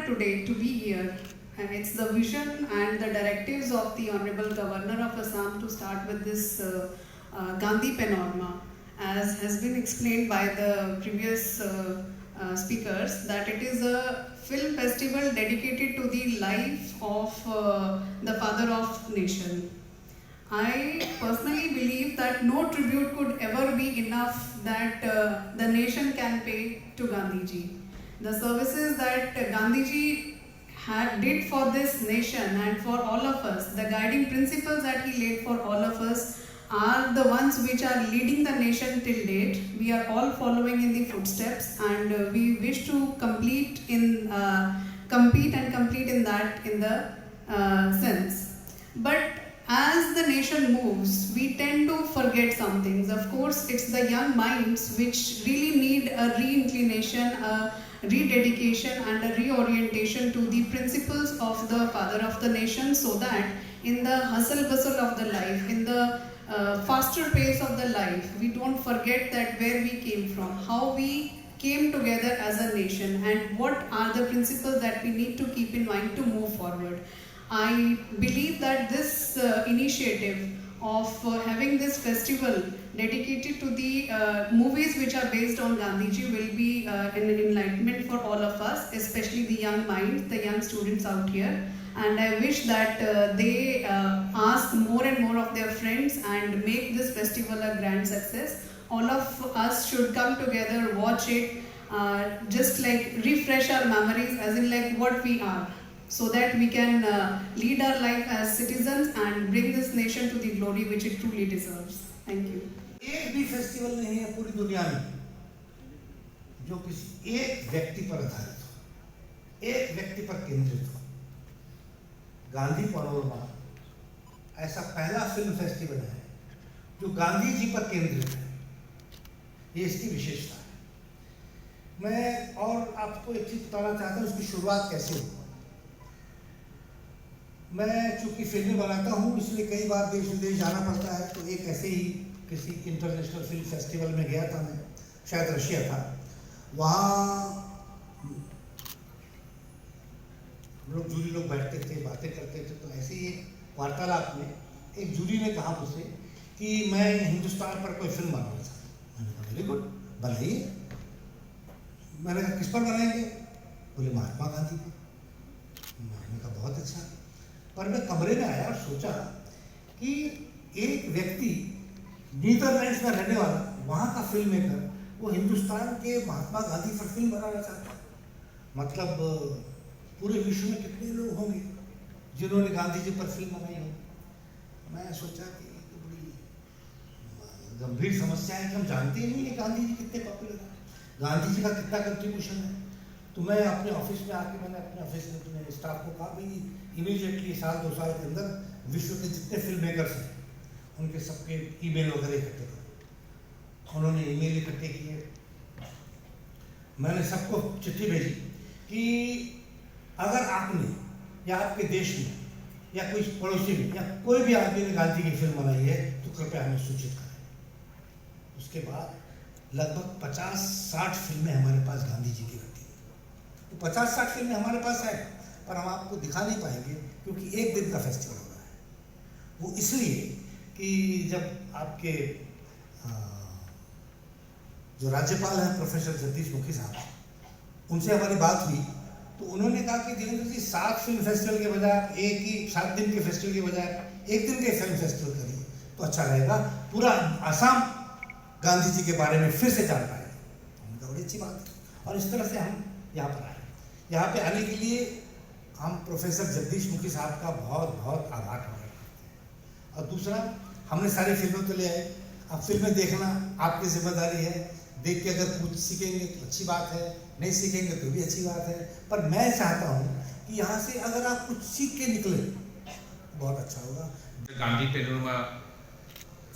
honored today to be here. And it's the vision and the directives of the Honorable Governor of Assam to start with this Gandhi Panorama, as has been explained by the previous speakers, that it is a film festival dedicated to the life of the father of nation. I personally believe that no tribute could ever be enough that the nation can pay to Gandhiji. The services that Gandhiji did for this nation and for all of us, the guiding principles that he laid for all of us, are the ones which are leading the nation till date. We are all following in the footsteps, and we wish to compete and complete in the sense. But as the nation moves, we tend to forget some things. Of course, it's the young minds which really need a re-inclination, a rededication and a reorientation to the principles of the father of the nation, so that in the hustle bustle of the life, in the faster pace of the life, we don't forget that where we came from, how we came together as a nation, and what are the principles that we need to keep in mind to move forward. I believe that this initiative of having this festival dedicated to the movies which are based on Gandhiji will be an enlightenment for all of us, especially the young minds, the young students out here. And I wish that they ask more and more of their friends and make this festival a grand success. All of us should come together, watch it, just like refresh our memories, as in like what we are, so that we can lead our life as citizens and bring this nation to the glory which it truly deserves. Thank you. एक भी festival नहीं है पूरी दुनिया में जो किसी एक व्यक्ति पर आधारित हो, एक व्यक्ति पर केंद्रित हो। गांधी पैनोरमा ऐसा पहला फिल्म फेस्टिवल है जो गांधी जी पर केंद्रित है। ये इसकी विशेषता है। मैं और आपको एक चीज बताना चाहता हूँ, उसकी शुरुआत कैसे हुई। मैं चूंकि फिल्में बनाता हूँ, इसलिए कई बार देश विदेश जाना पड़ता है। तो एक ऐसे ही किसी इंटरनेशनल फिल्म फेस्टिवल में गया था मैं, शायद रशिया था। वहाँ हम लोग जूरी लोग बैठते थे, बातें करते थे। तो ऐसे ही एक वार्तालाप में एक जूरी ने कहा मुझसे कि मैं हिंदुस्तान पर कोई फिल्म बनाना चाहता हूँ। मैंने कहा वेरी गुड, बनाइए। मैंने कहा किस पर बनाएंगे? बोले महात्मा गांधी पर। मैंने कहा बहुत अच्छा। पर मैं कमरे में आया और सोचा कि एक व्यक्ति नीदरलैंड्स में रहने वाला, वहाँ का फिल्म मेकर, वो हिंदुस्तान के महात्मा गांधी पर फिल्म बनाना चाहता है। मतलब पूरे विश्व में कितने लोग होंगे जिन्होंने गांधी जी पर फिल्म बनाई हो। मैं सोचा कि तो बड़ी गंभीर समस्या है कि हम जानते ही नहीं है गांधी जी कितने पॉपुलर हैं, गांधी जी का कितना कंट्रीब्यूशन है। तो मैं अपने ऑफिस में आके मैंने अपने ऑफिस में अपने स्टाफ को कहा भाई इमीडिएटली साल 2 साल के अंदर विश्व के जितने फिल्म मेकर्स हैं उनके सबके ईमेल वगैरह इकट्ठे करो। उन्होंने ईमेल इकट्ठे किए। मैंने सबको चिट्ठी भेजी कि अगर आपने या आपके देश में या कोई पड़ोसी में या कोई भी आदमी ने गांधी की फिल्म बनाई है तो कृपया हमें सूचित करें। उसके बाद लगभग 50-60 फिल्में हमारे पास गांधी जी की रखी। तो 50-60 फिल्में हमारे पास है, पर हम आपको दिखा नहीं पाएंगे क्योंकि एक दिन का फेस्टिवल हो रहा है। वो इसलिए कि जब आपके जो राज्यपाल हैं प्रोफेसर जगदीश मुखी साहब, उनसे हमारी बात हुई तो उन्होंने कहा कि जितेंद्र जी 7 फिल्म फेस्टिवल के बजाय एक ही 7 दिन के फेस्टिवल के बजाय एक दिन के फिल्म फेस्टिवल करिए तो अच्छा रहेगा, पूरा आसाम गांधी जी के बारे में फिर से जान पाएगा। उनका बड़ी अच्छी बात है। और इस तरह से हम यहाँ पर आए। यहाँ पे आने के लिए हम प्रोफेसर जगदीश मुखी साहब का बहुत बहुत आभार प्रकट करते हैं। और दूसरा, हमने सारी फिल्में तो ले आए, अब फिल्में देखना आपकी जिम्मेदारी है। देख के अगर कुछ सीखेंगे तो अच्छी बात है, नहीं सीखेंगे तो भी अच्छी बात है। पर मैं चाहता हूँ कि यहाँ से अगर आप कुछ सीख के निकले बहुत अच्छा होगा। গান্ধী পেনোরামা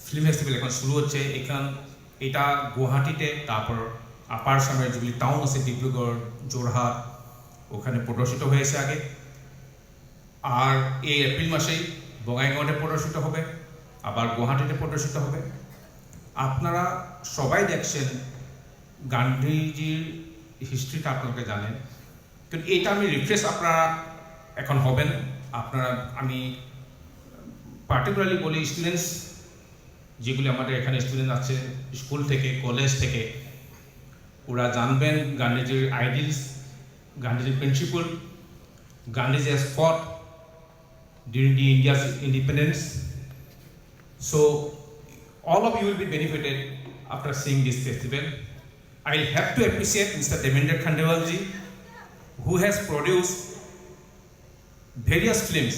ফিল্ম ফেস্টিভ্যাল এখন শুরু হচ্ছে। এটা গুয়াহাটিতে, তারপর আপার সামনে যেগুলি টাউন আছে ডিব্রুগড়, যোরহাট, ওখানে প্রদর্শিত হয়েছে আগে। আর এই এপ্রিল মাসেই বঙাইগাঁওতে প্রদর্শিত হবে, আবার গুয়াহাটিতে প্রদর্শিত হবে। আপনারা সবাই দেখছেন গান্ধীজির হিস্ট্রিটা, আপনারা জানেন কিন্তু এইটা আমি রিফ্রেশ আপনারা এখন হবেন আপনারা আমি পার্টিকুলারলি বলি স্টুডেন্টস যেগুলি আমাদের এখানে স্টুডেন্ট আছে স্কুল থেকে কলেজ থেকে ওরা জানবেন গান্ধীজির আইডিয়ালস গান্ধীজির principle Gandhiji has fought during the India's independence. So all of you will be benefited after seeing this festival. I have to appreciate Mr. Devendra Khandelwalji who has produced various films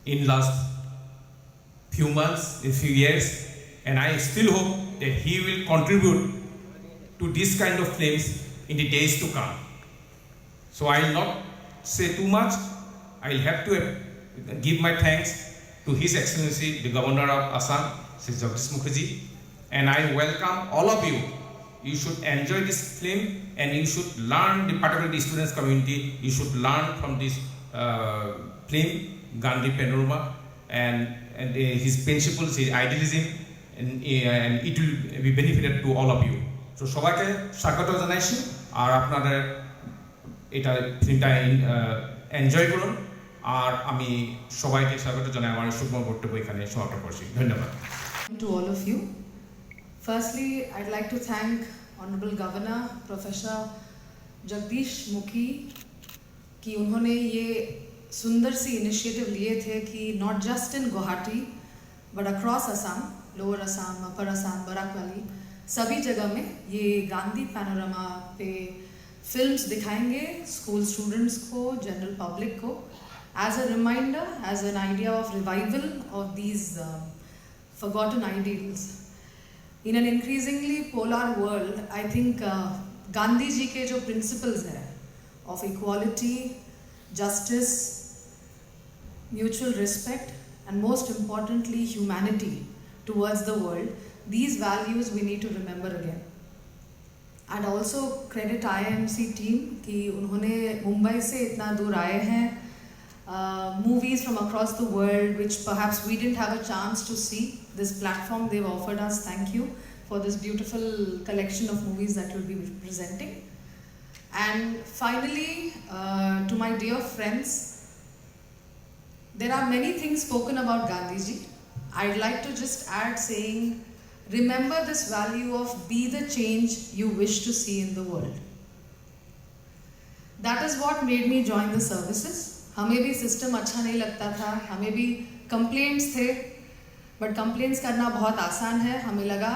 in last few months, in few years, and I still hope that he will contribute to this kind of films in the days to come. So I will not say too much. I will have to give my thanks to His Excellency, the Governor of Assam, Sri Jagdish Mukherjee, and I welcome all of you. You should enjoy this film and you should learn, particularly the students community, you should learn from this film, Gandhi Panorama, and his principles, his idealism, and it will be benefited to all of you. So সবাইকে স্বাগত জানাইছি আর আপনাদের এটা ফিল্মটা enjoy করুন আর আমি সবাইকে স্বাগত জানাই আমার শুভ বক্তব্য এখানে সমাপ্ত করছি ধন্যবাদ To all of you. Firstly, I'd like to thank Honorable Governor Professor Jagdish Mukhi कि उन्होंने ये सुंदर सी इनिशिएटिव लिए थे कि not just in Guwahati but across Assam lower Assam upper Assam Barak valley सभी जगह में ये गांधी पैनोरामा पे फिल्म्स दिखाएंगे स्कूल स्टूडेंट्स को जनरल पब्लिक को as a reminder as an idea of revival of these forgotten ideals. In an increasingly polar world, I think Gandhi ji के जो principles हैं of equality, justice, mutual respect, and most importantly humanity towards the world, these values we need to remember again. I'd also credit IIMC team कि उन्होंने मुंबई से इतना दूर आए हैं movies from across the world which perhaps we didn't have a chance to see. This platform they've offered us, thank you for this beautiful collection of movies that you'll be presenting. And finally, to my dear friends, there are many things spoken about Gandhiji. I'd like to just add saying, remember this value of be the change you wish to see in the world. That is what made me join the services. हमें भी system अच्छा नहीं लगता था हमें भी complaints थे but complaints करना बहुत आसान है हमें लगा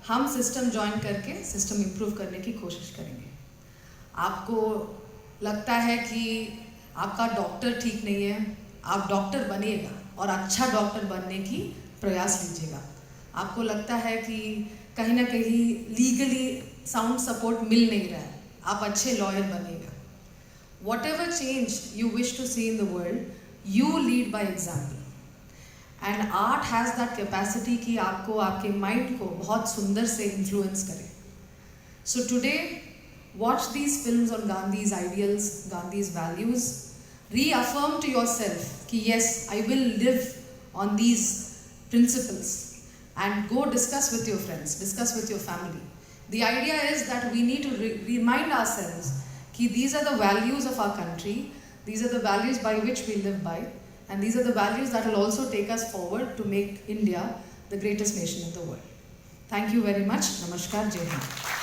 हम सिस्टम ज्वाइन करके सिस्टम इम्प्रूव करने की कोशिश करेंगे आपको लगता है कि आपका डॉक्टर ठीक नहीं है आप डॉक्टर बनिएगा और अच्छा डॉक्टर बनने की प्रयास लीजिएगा आपको लगता है कि कहीं ना कहीं लीगली साउंड सपोर्ट मिल नहीं रहा है आप अच्छे lawyer बनिएगा whatever change you wish to see in the world, you lead by example. And art has that capacity कि आपको आपके mind को बहुत सुंदर से influence करे. So today, watch these films on Gandhi's ideals, Gandhi's values. Reaffirm to yourself कि yes, I will live on these principles. And go discuss with your friends, discuss with your family. The idea is that we need to remind ourselves these are the values of our country, these are the values by which we live by, and these are the values that will also take us forward to make India the greatest nation in the world. Thank you very much. Namaskar. Jai Hind.